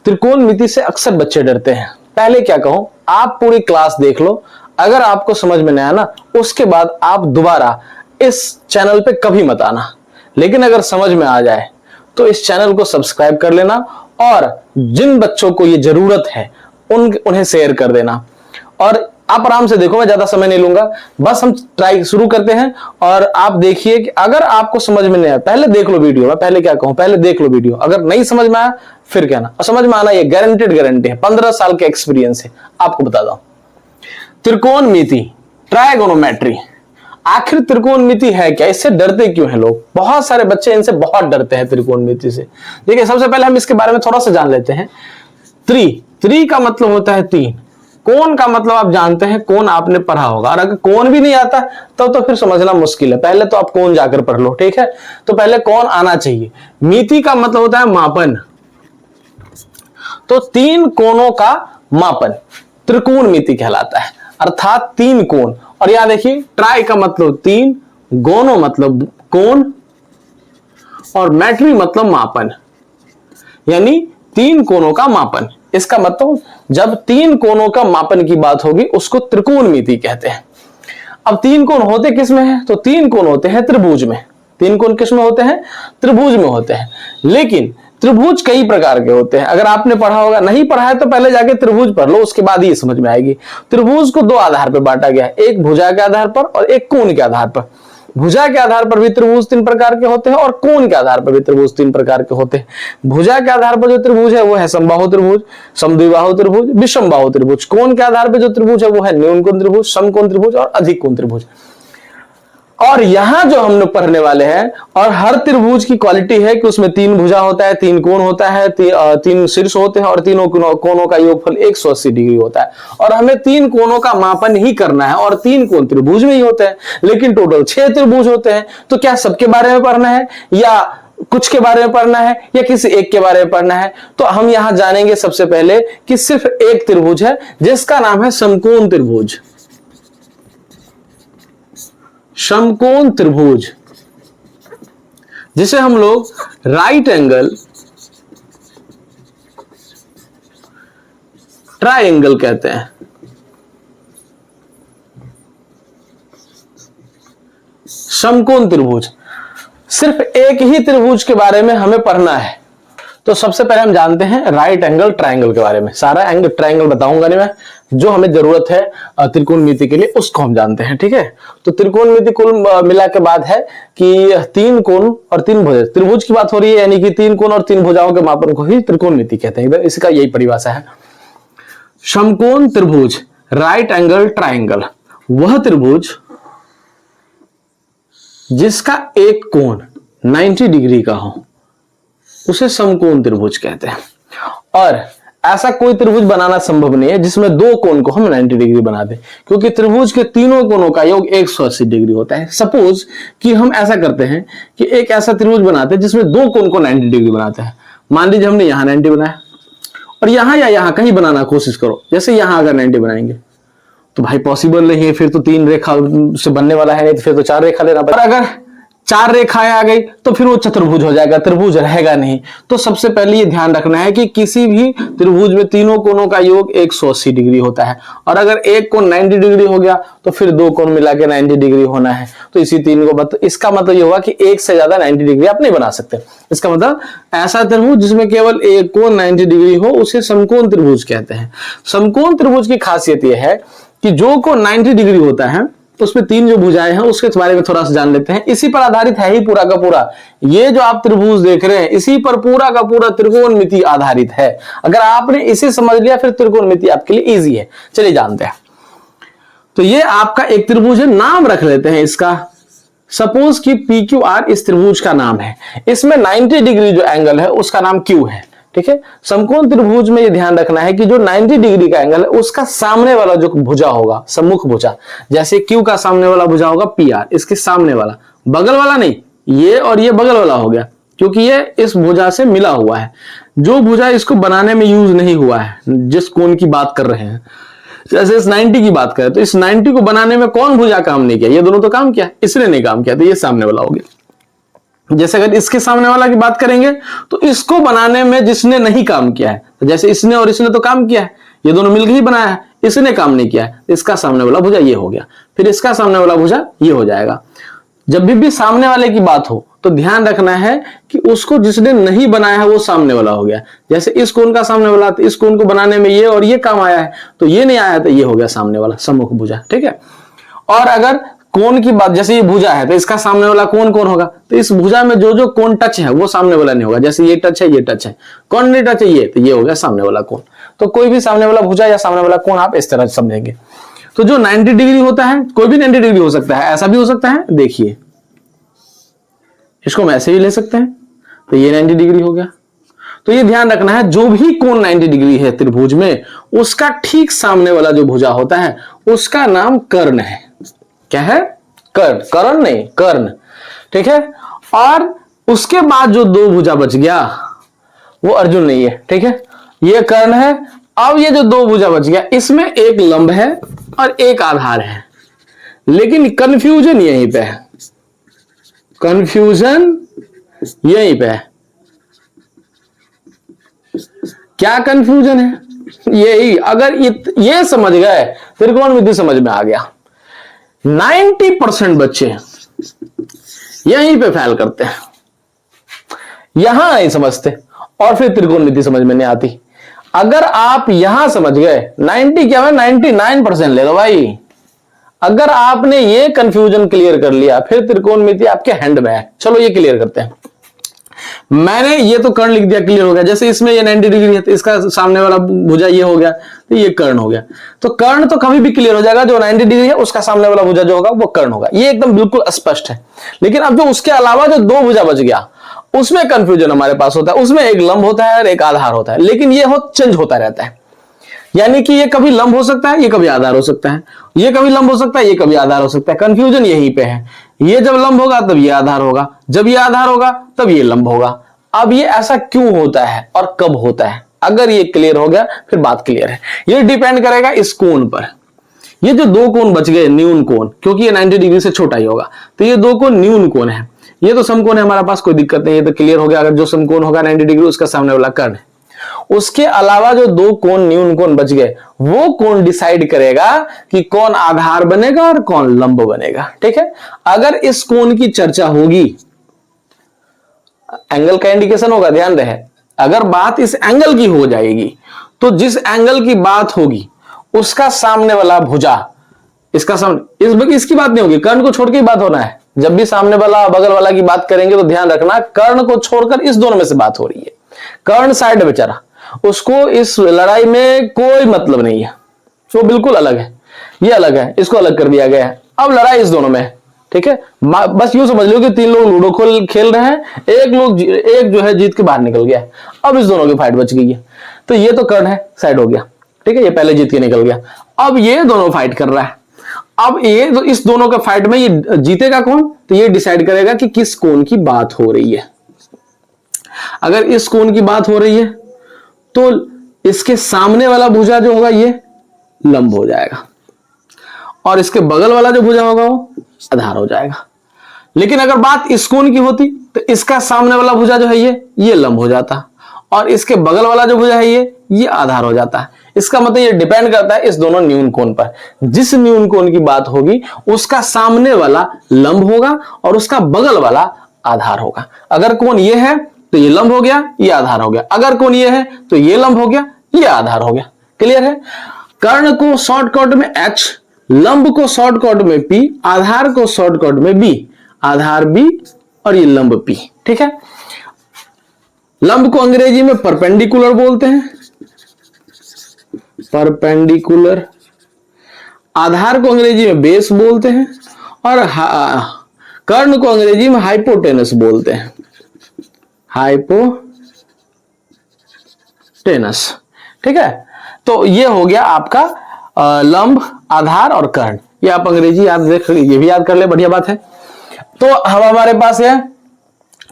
त्रिकोणमिति से अक्सर बच्चे डरते हैं। पहले क्या कहूं, आप पूरी क्लास देख लो, अगर आपको समझ में नहीं आया ना, उसके बाद आप दोबारा इस चैनल पे कभी मत आना। लेकिन अगर समझ में आ जाए तो इस चैनल को सब्सक्राइब कर लेना और जिन बच्चों को ये जरूरत है उन्हें शेयर कर देना। और आप आराम से देखो, मैं ज्यादा समय नहीं लूंगा, बस हम ट्राई शुरू करते हैं। और आप देखिए कि अगर आपको समझ में नहीं आया, पहले देख लो वीडियो। मैं पहले क्या कहूं, पहले देख लो वीडियो, अगर नहीं समझ में आया फिर कहना। और समझ में आना ये गारंटी है, 15 साल के एक्सपीरियंस है, आपको बताता हूं। त्रिकोणमिति, ट्रायगोनोमेट्री, आखिर त्रिकोणमिति है क्या, इससे डरते क्यों हैं लोग? बहुत सारे बच्चे इनसे बहुत डरते हैं त्रिकोणमिति से। देखिए, सबसे पहले हम इसके बारे में थोड़ा सा जान लेते हैं। त्रि का मतलब होता है तीन, कोण का मतलब आप जानते हैं, कोण आपने पढ़ा होगा। और अगर कोण भी नहीं आता तो फिर समझना मुश्किल है, पहले तो आप कोण जाकर पढ़ लो, ठीक है। तो पहले कोण आना चाहिए। मिति का मतलब होता है मापन, तो तीन कोणों का मापन त्रिकोणमिति कहलाता है, अर्थात तीन कोण। और यहां देखिए, ट्राई का मतलब तीन, गोनो मतलब कोण, और मैट्री मतलब मापन, यानी तीन कोणों का मापन। इसका मतलब जब तीन कोणों का मापन की बात होगी उसको त्रिकोणमिति कहते हैं। अब तीन कोण होते किस में है, तो तीन कोण होते हैं त्रिभुज में। तीन कोण किस में होते हैं, त्रिभुज में होते हैं। लेकिन त्रिभुज कई प्रकार के होते हैं, अगर आपने पढ़ा होगा, नहीं पढ़ा है तो पहले जाके त्रिभुज पढ़ लो, उसके बाद ही समझ में आएगी। त्रिभुज को दो आधार पर बांटा गया है, एक भुजा के आधार पर और एक कोण के आधार पर। भुजा के आधार पर भी त्रिभुज तीन प्रकार के होते हैं और कोण के आधार पर भी त्रिभुज तीन प्रकार के होते हैं। भुजा के आधार पर जो त्रिभुज है वो है समबाहु त्रिभुज, समद्विबाहु त्रिभुज, विषमबाहु त्रिभुज। कोण के आधार पर जो त्रिभुज है वो है न्यून कोण त्रिभुज, समकोण त्रिभुज और अधिक कोण त्रिभुज। और यहां जो हम लोग पढ़ने वाले हैं, और हर त्रिभुज की क्वालिटी है कि उसमें तीन भुजा होता है, तीन कोण होता है, तीन शीर्ष होते हैं और तीनों कोणों का योगफल 180 डिग्री होता है। और हमें तीन कोणों का मापन ही करना है, और तीन कोण त्रिभुज में ही होते हैं। लेकिन टोटल 6 त्रिभुज होते हैं, तो क्या सबके बारे में पढ़ना है या कुछ के बारे में पढ़ना है या किसी एक के बारे में पढ़ना है? तो हम यहां जानेंगे सबसे पहले कि सिर्फ एक त्रिभुज है जिसका नाम है समकोण त्रिभुज। समकोण त्रिभुज, जिसे हम लोग राइट एंगल ट्रायंगल कहते हैं। समकोण त्रिभुज, सिर्फ एक ही त्रिभुज के बारे में हमें पढ़ना है। तो सबसे पहले हम जानते हैं राइट एंगल ट्रायंगल के बारे में। सारा एंगल ट्रायंगल बताऊंगा नहीं मैं, जो हमें जरूरत है त्रिकोणमिति के लिए उसको हम जानते हैं, ठीक है। तो त्रिकोणमिति कुल मिला के बाद है कि तीन कोण और तीन भुजा, त्रिभुज की बात हो रही है, यानी कि तीन कोण और तीन भुजाओं के मापन को ही त्रिकोणमिति कहते हैं। इसका यही परिभाषा है। समकोण त्रिभुज, राइट एंगल ट्रायंगल, वह त्रिभुज जिसका एक कोण 90 डिग्री का हो उसे समकोण त्रिभुज कहते हैं। और ऐसा कोई त्रिभुज बनाना संभव नहीं है जिसमें दो कोण को हम 90 डिग्री बना दें, क्योंकि त्रिभुज के तीनों कोणों का योग 180 डिग्री होता है। सपोज कि हम ऐसा करते हैं कि एक ऐसा त्रिभुज बनाते हैं जिसमें दो कोण को 90 डिग्री बनाते हैं। मान लीजिए हमने यहां 90 बनाया और यहां या यहां कहीं बनाना कोशिश करो। जैसे यहां अगर 90 बनाएंगे तो भाई पॉसिबल नहीं है, फिर तो तीन रेखा से बनने वाला है, नहीं तो फिर तो चार रेखा लेना पड़ेगा। अगर चार रेखाएं आ गई तो फिर वो चतुर्भुज हो जाएगा, त्रिभुज रहेगा नहीं। तो सबसे पहले ये ध्यान रखना है कि किसी भी त्रिभुज में तीनों कोणों का योग 180 डिग्री होता है। और अगर एक कोण 90 डिग्री हो गया तो फिर दो कोण मिला के 90 डिग्री होना है। तो इसी तीन को इसका मतलब ये होगा कि एक से ज्यादा 90 डिग्री आप नहीं बना सकते। इसका मतलब ऐसा त्रिभुज जिसमें केवल एक कोण 90 डिग्री हो उसे समकोण त्रिभुज कहते हैं। समकोण त्रिभुज की खासियत यह है कि जो कोण 90 डिग्री होता है उसमें तीन जो भुजाएं हैं उसके बारे में थोड़ा सा जान लेते हैं। इसी पर आधारित है ही पूरा का पूरा ये जो आप त्रिभुज देख रहे हैं, इसी पर पूरा का पूरा त्रिकोणमिति आधारित है। अगर आपने इसे समझ लिया फिर त्रिकोणमिति आपके लिए इजी है। चलिए जानते हैं। तो ये आपका एक त्रिभुज है, नाम रख लेते हैं इसका। सपोज कि PQR इस त्रिभुज का नाम है। इसमें 90 डिग्री जो एंगल है उसका नाम Q है, ठीक है। समकोण त्रिभुज में ये ध्यान रखना है कि जो 90 डिग्री का एंगल है उसका सामने वाला जो भुजा होगा, सम्मुख भुजा, जैसे Q का सामने वाला भुजा होगा PR, इसके सामने वाला, बगल वाला नहीं, ये और ये बगल वाला हो गया क्योंकि ये इस भुजा से मिला हुआ है। जो भुजा इसको बनाने में यूज नहीं हुआ है, जिस कोण की बात कर रहे हैं, जैसे इस 90 की बात करें तो इस 90 को बनाने में कौन भुजा काम नहीं किया? ये दोनों तो काम किया, इसने नहीं काम किया, तो ये सामने वाला हो गया। जैसे अगर इसके सामने वाला की बात करेंगे तो इसको बनाने में जिसने नहीं काम किया है, तो जैसे इसने और इसने तो काम किया है, ये दोनों मिलकर ही बनाया है, इसने काम नहीं किया है, इसका सामने वाला भुजा ये हो गया, फिर इसका सामने वाला भुजा ये हो जाएगा। जब भी सामने वाले की बात हो तो ध्यान रखना है कि उसको जिसने नहीं बनाया है वो सामने वाला हो गया। जैसे इस कोण का सामने वाला, तो इस कोण को बनाने में ये और ये काम आया है, तो ये नहीं आया तो ये हो गया सामने वाला, सम्मुख भुजा। ठीक है। और अगर कोण की बात, जैसे ये भुजा है तो इसका सामने वाला कोण कौन होगा, तो इस भुजा में जो जो कोण टच है वो सामने वाला नहीं होगा। जैसे ये टच है, ये टच है, कौन नहीं टच है ये, तो ये हो गया सामने वाला कोण। तो कोई भी सामने वाला भुजा या सामने वाला कोण आप इस तरह समझेंगे। तो जो 90 डिग्री होता है, कोई भी 90 डिग्री हो सकता है, ऐसा भी हो सकता है, देखिए इसको हम ऐसे भी ले सकते हैं, तो ये 90 डिग्री हो गया। तो ये ध्यान रखना है, जो भी कोण 90 डिग्री है त्रिभुज में, उसका ठीक सामने वाला जो भुजा होता है उसका नाम कर्ण है। क्या है? कर्ण। कर्ण नहीं, कर्ण। ठीक है। और उसके बाद जो दो भुजा बच गया वो अर्जुन नहीं है। ठीक है, ये कर्ण है। अब ये जो दो भुजा बच गया, इसमें एक लंब है और एक आधार है, लेकिन कंफ्यूजन यहीं पे है, कंफ्यूजन यहीं पे है। क्या कंफ्यूजन है? यही, अगर ये समझ गए, त्रिकोणमिति समझ में आ गया। 90% बच्चे यहीं पे फेल करते हैं, यहां नहीं समझते और फिर त्रिकोणमिति समझ में नहीं आती। अगर आप यहां समझ गए, 90 क्या है, 99% ले लो भाई। अगर आपने ये कंफ्यूजन क्लियर कर लिया, फिर त्रिकोणमिति आपके हैंड में है। चलो ये क्लियर करते हैं। मैंने ये तो कर्ण लिख दिया, क्लियर हो गया। जैसे इसमें ये 90 डिग्री है तो इसका सामने वाला भुजा ये हो गया, तो ये कर्ण हो गया। तो कर्ण तो कभी भी क्लियर हो जाएगा, जो 90 डिग्री है उसका सामने वाला भुजा जो होगा वो कर्ण होगा, ये एकदम बिल्कुल स्पष्ट है। लेकिन अब जो उसके अलावा जो दो भुजा बच गया, उसमें कंफ्यूजन हमारे पास होता है। उसमें एक लंब होता है और एक आधार होता है, लेकिन ये चेंज होता रहता है। यानी कि ये कभी लंब हो सकता है, ये कभी आधार हो सकता है, ये कभी लंब हो सकता है, ये कभी आधार हो सकता है। कंफ्यूजन यहीं पे है, ये जब लंब होगा तब ये आधार होगा, जब ये आधार होगा तब ये लंब होगा। अब ये ऐसा क्यों होता है और कब होता है, अगर ये क्लियर हो गया फिर बात क्लियर है। ये डिपेंड करेगा इस कोण पर। ये जो दो कोण बच गए, न्यून कोण, क्योंकि ये 90 डिग्री से छोटा ही होगा, तो ये दो कोण न्यून कोण है। ये तो समकोण है, हमारा पास कोई दिक्कत नहीं, ये तो क्लियर हो गया। अगर जो समकोण होगा 90 डिग्री, उसका सामने वाला कर्ण है। उसके अलावा जो दो कोण न्यून कोण बच गए, वो कोण डिसाइड करेगा कि कौन आधार बनेगा और कौन लंब बनेगा। ठीक है। अगर इस कोण की चर्चा होगी, एंगल का इंडिकेशन होगा, ध्यान रहे। अगर बात इस एंगल की हो जाएगी, तो जिस एंगल की बात होगी उसका सामने वाला भुजा, इसका सामने, इसकी बात नहीं होगी, कर्ण को छोड़ के ही बात होना है। जब भी सामने वाला बगल वाला की बात करेंगे तो ध्यान रखना, कर्ण को छोड़कर इस दोनों में से बात हो रही है। कर्ण साइड बेचारा, उसको इस लड़ाई में कोई मतलब नहीं है, वो बिल्कुल अलग है, ये अलग है, इसको अलग कर दिया गया है। अब लड़ाई इस दोनों में है। ठीक है। बस यूं समझ लो कि तीन लोग लूडो खेल रहे हैं, एक जो है जीत के बाहर निकल गया है। अब इस दोनों की फाइट बच गई है, तो ये तो कर्ण है, साइड हो गया। ठीक है, ये पहले जीत के निकल गया। अब ये दोनों फाइट कर रहा है। अब ये तो इस दोनों का फाइट में ये जीतेगा कौन, तो ये डिसाइड करेगा कि किस कोण की बात हो रही है। अगर इस कोण की बात हो रही है तो इसके सामने वाला भुजा जो होगा ये लंब हो जाएगा, और इसके बगल वाला जो भुजा होगा वो आधार हो जाएगा। लेकिन अगर बात इस कोण की होती तो इसका सामने वाला भुजा जो है ये लंब हो जाता, और इसके बगल वाला जो भुजा है ये आधार हो जाता है। इसका मतलब ये डिपेंड करता है इस दोनों न्यून कोण पर। जिस न्यून कोण की बात होगी उसका सामने वाला लंब होगा और उसका बगल वाला आधार होगा। अगर कोण ये है तो ये लंब हो गया, ये आधार हो गया। अगर कोण ये है तो ये लंब हो गया, ये आधार हो गया। क्लियर है। कर्ण को शॉर्टकट में H, लंब को शॉर्टकट में P, आधार को शॉर्टकट में B, आधार B और ये लंब P। ठीक है। लंब को अंग्रेजी में परपेंडिकुलर बोलते हैं, परपेंडिकुलर। आधार को अंग्रेजी में बेस बोलते हैं, और कर्ण को अंग्रेजी में हाइपोटेनस बोलते हैं, हाइपोटेनस। ठीक है। तो ये हो गया आपका लंब, आधार और कर्ण। ये आप अंग्रेजी याद देख, ये भी याद कर ले, बढ़िया बात है। तो हम हमारे पास है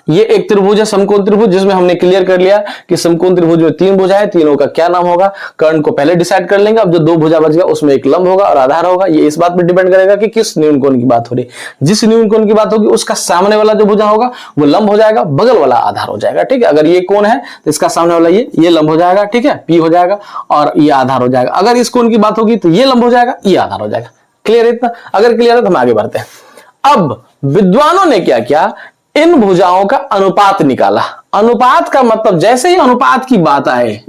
ये एक त्रिभुज है, समकोण त्रिभुज, जिसमें हमने क्लियर कर लिया कि समकोण त्रिभुज में 3 भुजा है, तीनों का क्या नाम होगा, कर्ण को पहले डिसाइड कर लेंगे। अब जो 2 भुजा बच गया उसमें एक लंब होगा और आधार होगा। ये इस बात पर डिपेंड करेगा कि किस न्यून कोण की बात हो रही है। जिस न्यून कोण की बात होगी उसका सामने वाला जो भुजा होगा वो लंब हो जाएगा, बगल वाला आधार हो जाएगा। ठीक है, अगर ये कोण है तो इसका सामने वाला ये लंब हो जाएगा। ठीक है, पी हो जाएगा और ये आधार हो जाएगा। अगर इस कोण की बात होगी तो ये लंब हो जाएगा, ये आधार हो जाएगा। क्लियर है इतना? अगर क्लियर है तो हम आगे बढ़ते हैं। अब विद्वानों ने क्या किया, इन भुजाओं का अनुपात निकाला। अनुपात का मतलब जैसे ही अनुपात की बात आए,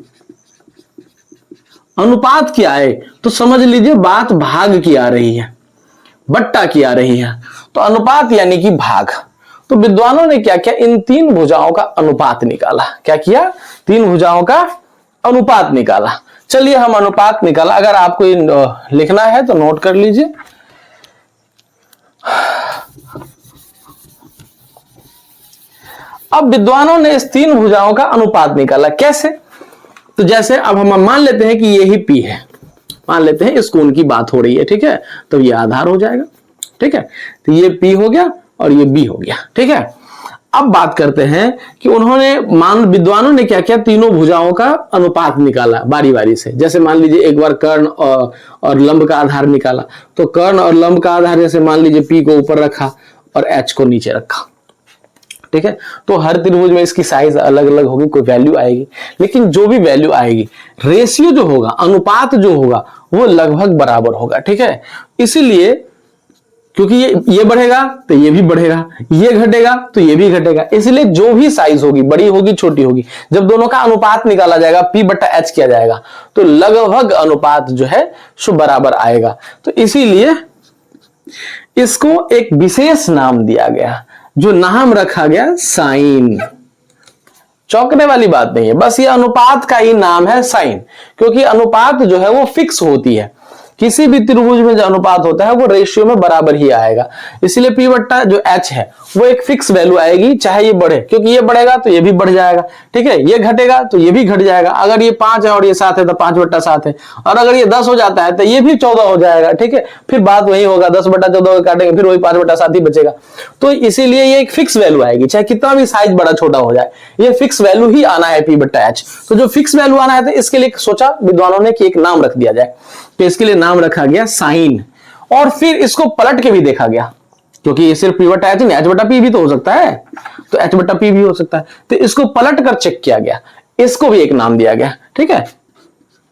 अनुपात की आए तो समझ लीजिए बात भाग की आ रही है, बट्टा की आ रही है। तो अनुपात यानी कि भाग। तो विद्वानों ने क्या किया, इन 3 भुजाओं का अनुपात निकाला। क्या किया? 3 भुजाओं का अनुपात निकाला। चलिए हम अनुपात निकाला। अगर आपको लिखना है तो नोट कर लीजिए। अब विद्वानों ने इस 3 भुजाओं का अनुपात निकाला। कैसे? तो जैसे अब हम मान लेते हैं कि ये ही P है, मान लेते हैं इस कोण की बात हो रही है। ठीक है, तो ये आधार हो जाएगा। ठीक है, तो ये P हो गया और ये B हो गया। ठीक है, अब बात करते हैं कि विद्वानों ने क्या किया, तीनों भुजाओं का अनुपात निकाला बारी बारी से। जैसे मान लीजिए एक बार कर्ण और लंब का आधार निकाला। तो कर्ण और लंब का आधार जैसे मान लीजिए P को ऊपर रखा और H को नीचे रखा। ठीक है, तो हर त्रिभुज में इसकी साइज अलग अलग होगी, कोई वैल्यू आएगी, लेकिन जो भी वैल्यू आएगी, रेशियो जो होगा, अनुपात जो होगा वो लगभग बराबर होगा। ठीक है, इसीलिए क्योंकि ये बढ़ेगा तो ये भी बढ़ेगा, ये घटेगा तो ये भी घटेगा, इसलिए जो भी साइज होगी, बड़ी होगी छोटी होगी, जब दोनों का अनुपात निकाला जाएगा, P/H किया जाएगा, तो लगभग अनुपात जो है सो बराबर आएगा। तो इसीलिए इसको एक विशेष नाम दिया गया, जो नाम रखा गया साइन। चौंकने वाली बात नहीं है, बस ये अनुपात का ही नाम है साइन, क्योंकि अनुपात जो है वो फिक्स होती है। किसी भी त्रिभुज में जो अनुपात होता है वो रेशियो में बराबर ही आएगा। इसलिए P/H है वो एक फिक्स वैल्यू आएगी, चाहे ये बढ़े, क्योंकि ये बढ़ेगा तो ये भी बढ़ जाएगा। ठीक है, ये घटेगा तो ये भी घट जाएगा। अगर ये 5 है और ये 7 है तो 5/7 है, और अगर ये 10 हो जाता है तो ये भी 14 हो जाएगा। ठीक है, फिर बात वही होगा, 10/14 काटेंगे फिर वही 5/7 ही बचेगा। तो इसीलिए ये एक फिक्स वैल्यू आएगी, चाहे कितना भी साइज बड़ा छोटा हो जाए, ये फिक्स वैल्यू ही आना है P/H। तो जो फिक्स वैल्यू आना है तो इसके लिए सोचा विद्वानों ने कि एक नाम रख दिया जाए, तो इसके लिए नाम रखा गया साइन। और फिर इसको पलट के भी देखा गया, क्योंकि ये सिर्फ P/H नहीं, H/P भी तो हो सकता है, तो H/P भी हो सकता है। तो इसको पलट कर चेक किया गया, इसको भी एक नाम दिया गया। ठीक है,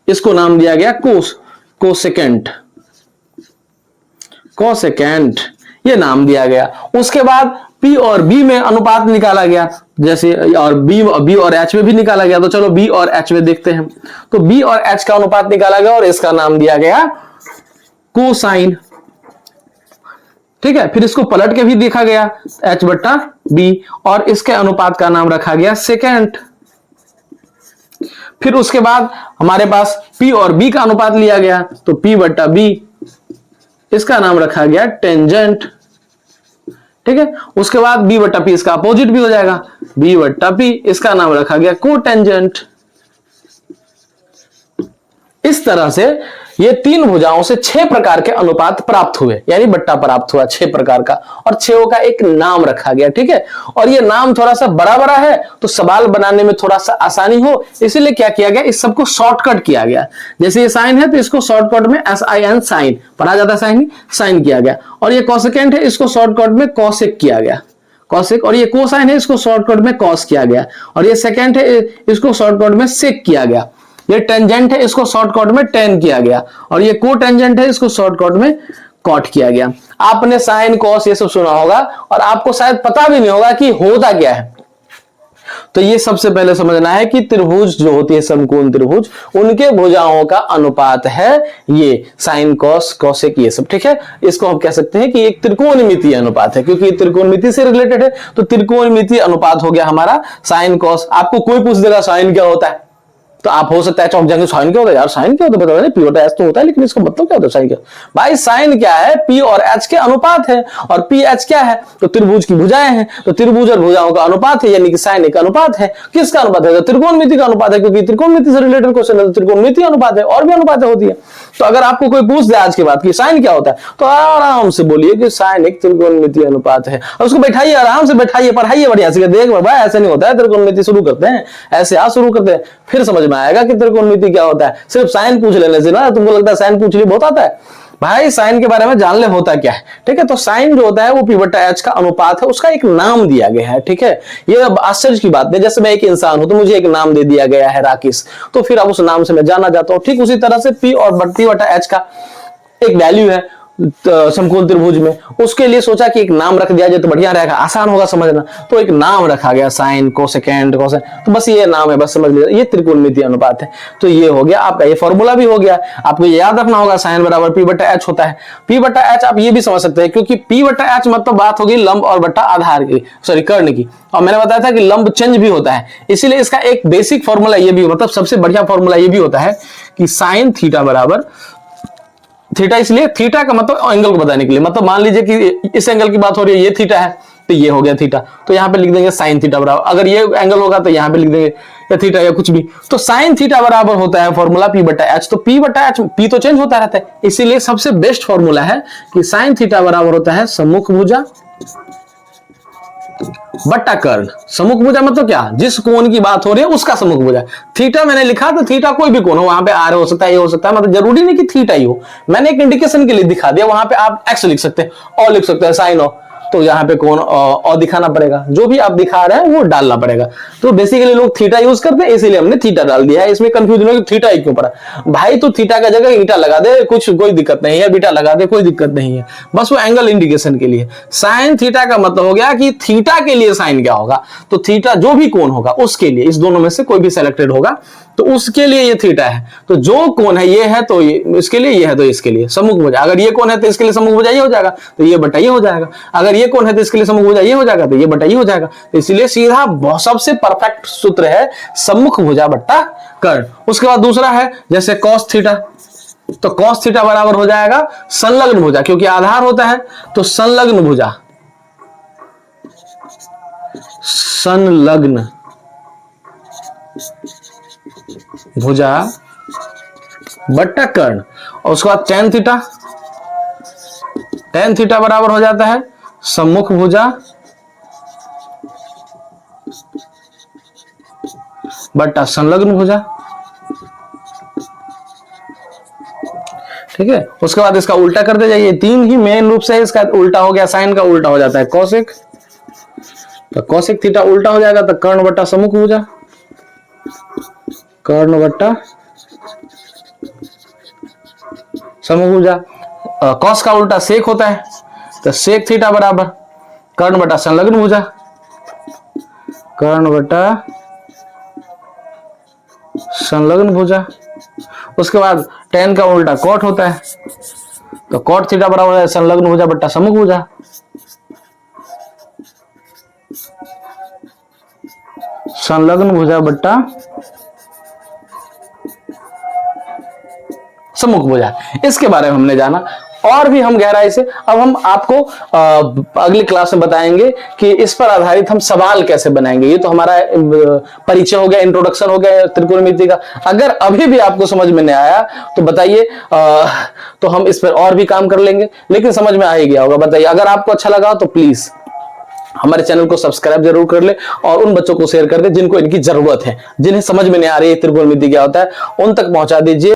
इसको नाम दिया गया कोसेकेंट, ये नाम दिया गया। उसके बाद P और B में अनुपात निकाला गया, जैसे और B और H में भी निकाला गया। तो चलो B और H में देखते हैं। तो B और H का अनुपात निकाला गया और इसका नाम दिया गया कोसाइन। ठीक है, फिर इसको पलट के भी देखा गया, H/B, और इसके अनुपात का नाम रखा गया सेकेंट। फिर उसके बाद हमारे पास P और B का अनुपात लिया गया, तो P/B, इसका नाम रखा गया टेंजेंट। ठीक है, उसके बाद B/P इसका अपोजिट भी हो जाएगा, B/P, इसका नाम रखा गया कोटेंजेंट। इस तरह से ये 3 भुजाओं से 6 प्रकार के अनुपात प्राप्त हुए, यानी बट्टा प्राप्त हुआ 6 प्रकार का, और 6 का एक नाम रखा गया। ठीक है, और ये नाम थोड़ा सा बड़ा बड़ा है तो सवाल बनाने में थोड़ा सा आसानी हो, इसीलिए क्या किया गया, इस सबको शॉर्टकट किया गया। जैसे ये साइन है तो इसको शॉर्टकट में SIN, साइन पढ़ा जाता है, साइन किया गया। और ये कॉसेकेंट है, इसको शॉर्टकट में कॉसेक किया गया, कॉसेक। और ये कोसाइन है, इसको शॉर्टकट में कॉस किया गया। और ये सेकेंड है, इसको शॉर्टकट में सेक किया गया। ये टेंजेंट है, इसको शॉर्टकट में टेन किया गया। और ये को टेंजेंट है, इसको शॉर्टकट में कॉट किया गया। आपने साइन कॉस ये सब सुना होगा और आपको शायद पता भी नहीं होगा कि होता क्या है। तो ये सबसे पहले समझना है कि त्रिभुज जो होती है, समकोण त्रिभुज, उनके भुजाओं का अनुपात है ये साइन कॉस कॉसेक ये सब। ठीक है, इसको हम कह सकते हैं कि एक त्रिकोणमितीय अनुपात है, क्योंकि ये त्रिकोणमिति से रिलेटेड है। तो त्रिकोणमितीय अनुपात हो गया हमारा साइन कॉस। आपको कोई पूछ देगा साइन क्या होता है, तो आप हो सकता है चौंक जाएंगे, साइन क्या होता है यार, साइन क्या होता है, पता नहीं, P/H तो होता है, लेकिन इसका मतलब क्या होता है साइन क्या? भाई साइन क्या है, P और H के अनुपात है, और PH क्या है, तो त्रिभुज की भुजाएं हैं, तो त्रिभुज और भुजाओं का अनुपात है, यानी कि साइन एक अनुपात है। किसका अनुपात है, तो त्रिकोणमिति का अनुपात है, क्योंकि त्रिकोणमिति से रिलेटेड क्वेश्चन है, तो त्रिकोणमिति अनुपात है, और भी अनुपात होती है। तो अगर आपको कोई पूछ दे आज के बाद कि साइन क्या होता है, तो आराम से बोलिए कि साइन एक त्रिकोणमितीय अनुपात है। और उसको बैठाइए, आराम से बैठाइए, पढ़ाइए बढ़िया से, देख बाबा ऐसे नहीं होता है त्रिकोणमिति, शुरू करते हैं ऐसे, आज शुरू करते हैं, फिर समझ में आएगा कि त्रिकोणमिति क्या होता है। सिर्फ साइन पूछ लेने से ना तुमको लगता है साइन पूछ लिए बहुत आता है, भाई साइन के बारे में जान ले होता क्या है। ठीक है, तो साइन जो होता है वो P बटा H का अनुपात है, उसका एक नाम दिया गया है। ठीक है, ये अब आश्चर्य की बात नहीं, जैसे मैं एक इंसान हूं तो मुझे एक नाम दे दिया गया है राकेश, तो फिर अब उस नाम से मैं जाना जाता हूं। ठीक उसी तरह से P बटा H का एक वैल्यू है समकोण त्रिभुज में, उसके लिए सोचा कि एक नाम रख दिया जाए तो बढ़िया रहेगा, आसान होगा समझना, तो एक नाम रखा गया साइन, कोसेकेंड, कोसाइन, तो बस ये नाम है, बस समझ लीजिए ये त्रिकोणमितीय अनुपात है। तो ये हो गया आपका, ये फॉर्मूला भी हो गया, आपको ये याद रखना होगा साइन बराबर P बटा H होता है। P बटा H आप ये भी समझ सकते हैं, क्योंकि P बटा H मतलब बात होगी लंब और बटा आधार की, सॉरी कर्ण की, और मैंने बताया था कि लंब चेंज भी होता है, इसीलिए इसका एक बेसिक फॉर्मूला ये भी, मतलब सबसे बढ़िया फॉर्मूला ये भी होता है कि साइन थीटा बराबर थीटा, इसलिए थीटा का मतलब एंगल को बताने के लिए, मतलब मान लीजिए कि इस एंगल की बात हो रही है, ये थीटा है तो ये हो गया थीटा, तो यहां पे लिख देंगे साइन थीटा बराबर, अगर ये एंगल होगा तो यहां पे लिख देंगे या थीटा या कुछ भी, तो साइन थीटा बराबर होता है फॉर्मूला P बटा H। तो P बटा H, P तो चेंज होता रहता है, इसीलिए सबसे बेस्ट फॉर्मूला है कि साइन थीटा बराबर होता है सम्मुख भुजा बट्टा कर्ण। सम्मुख भुजा मतलब क्या, जिस कोण की बात हो रही है उसका सम्मुख भुजा। थीटा मैंने लिखा तो थीटा कोई भी कोण हो, वहां पे आर हो सकता है, ये हो सकता है, मतलब जरूरी नहीं कि थीटा ही हो, मैंने एक इंडिकेशन के लिए दिखा दिया, वहां पे आप एक्स लिख सकते हैं और लिख सकते हैं साइन हो, तो यहाँ पे कोण और दिखाना पड़ेगा, जो भी आप दिखा रहे हैं वो डालना पड़ेगा। तो बेसिकली लोग थीटा यूज करते हैं, इसीलिए हमने थीटा डाल दिया है, इसमें कंफ्यूजन हो कि थीटा ही क्यों पड़ा। भाई तो थीटा का जगह ईटा लगा दे, कुछ कोई दिक्कत नहीं है, बीटा लगा दे, कोई दिक्कत नहीं है, बस वो एंगल इंडिकेशन के लिए। साइन थीटा का मतलब हो गया कि थीटा के लिए साइन क्या होगा, तो थीटा जो भी कोण होगा उसके लिए, इस दोनों में से कोई भी सिलेक्टेड होगा तो उसके लिए ये थीटा है। तो जो कोण है ये है तो ये इसके लिए, ये है तो इसके लिए सम्मुख भुजा, अगर ये कोण है तो इसके लिए सम्मुख भुजा ये हो जाएगा, तो ये बटा ये हो जाएगा, अगर ये कोण है तो इसके लिए सम्मुख भुजा ये हो जाएगा, तो ये बटा ये हो जाएगा। तो इसलिए सीधा सबसे परफेक्ट सूत्र है सम्मुख भुजा बट्टा कर्ण। उसके बाद दूसरा है जैसे कॉस थीटा, तो कॉस थीटा बराबर हो जाएगा संलग्न भुजा, क्योंकि आधार होता है तो संलग्न भुजा, संलग्न भुजा बट्टा कर्ण। और उसके बाद टेन थीटा, टेन थीटा बराबर हो जाता है सम्मुख भुजा बट्टा संलग्न भुजा। ठीक है, उसके बाद इसका उल्टा करते जाइए, तीन ही मेन रूप से इसका उल्टा हो गया, साइन का उल्टा हो जाता है कौशिक, तो कौशिक थीटा उल्टा हो जाएगा तो कर्ण बट्टा सम्मुख भुजा, कर्ण बट्टा सम्मुख भुजा। कॉस का उल्टा सेक होता है तो सेक थीटा बराबर कर्ण बट्टा संलग्न भुजा, कर्ण बट्टा संलग्न भुजा। उसके बाद टेन का उल्टा कॉट होता है तो कॉट थीटा बराबर है संलग्न भुजा बट्टा सम्मुख भुजा, संलग्न भुजा बट्टा सम्मुख भुजा। इसके बारे में हमने जाना और भी हम गहराई से, अब हम आपको अगली क्लास में बताएंगे कि इस पर आधारित हम सवाल कैसे बनाएंगे। ये तो हमारा परिचय हो गया, इंट्रोडक्शन हो गया त्रिकोणमिति का। अगर अभी भी आपको समझ में नहीं आया तो बताइए, तो हम इस पर और भी काम कर लेंगे, लेकिन समझ में आ ही गया होगा। बताइए, अगर आपको अच्छा लगा तो प्लीज हमारे चैनल को सब्सक्राइब जरूर कर ले और उन बच्चों को शेयर कर दे जिनको इनकी जरूरत है, जिन्हें समझ में नहीं आ रही है त्रिकोणमिति क्या होता है, उन तक पहुंचा दीजिए।